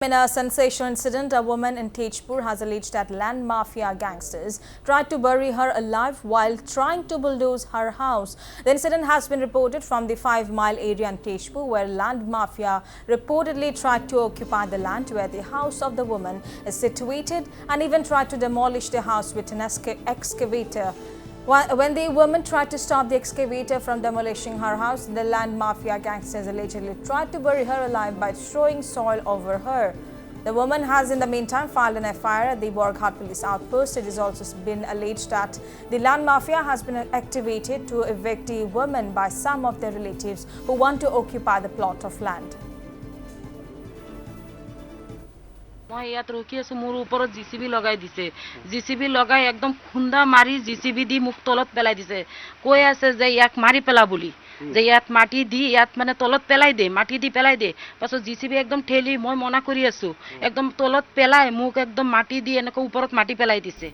In a sensational incident, a woman in Tejpur has alleged that land mafia gangsters tried to bury her alive while trying to bulldoze her house. The incident has been reported from the 5-mile area in Tejpur, where land mafia reportedly tried to occupy the land where the house of the woman is situated and even tried to demolish the house with an excavator. When the woman tried to stop the excavator from demolishing her house, the land mafia gangsters allegedly tried to bury her alive by throwing soil over her. The woman has in the meantime filed an FIR at the Borghat police outpost. It has also been alleged that the land mafia has been activated to evict the woman by some of their relatives who want to occupy the plot of land. মই ইয়াত ৰখি আছো মোৰ ওপৰত JCB লগাই দিছে JCB লগাই একদম খুন্দা মাৰি জিসিবি দি মুখ তলত পেলাই দিছে কৈ আছে যে ইয়াক মাৰি পেলা বুলি যে ইয়াত মাটি দি ইয়াত মানে তলত পেলাই দে মাটি দি পেলাই দে পাছত জিসিবি একদম ঠেলি মই মনা কৰি আছো একদম তলত পেলাই মুখ একদম মাটি দি এনেকৈ ওপৰত মাটি পেলাই দিছে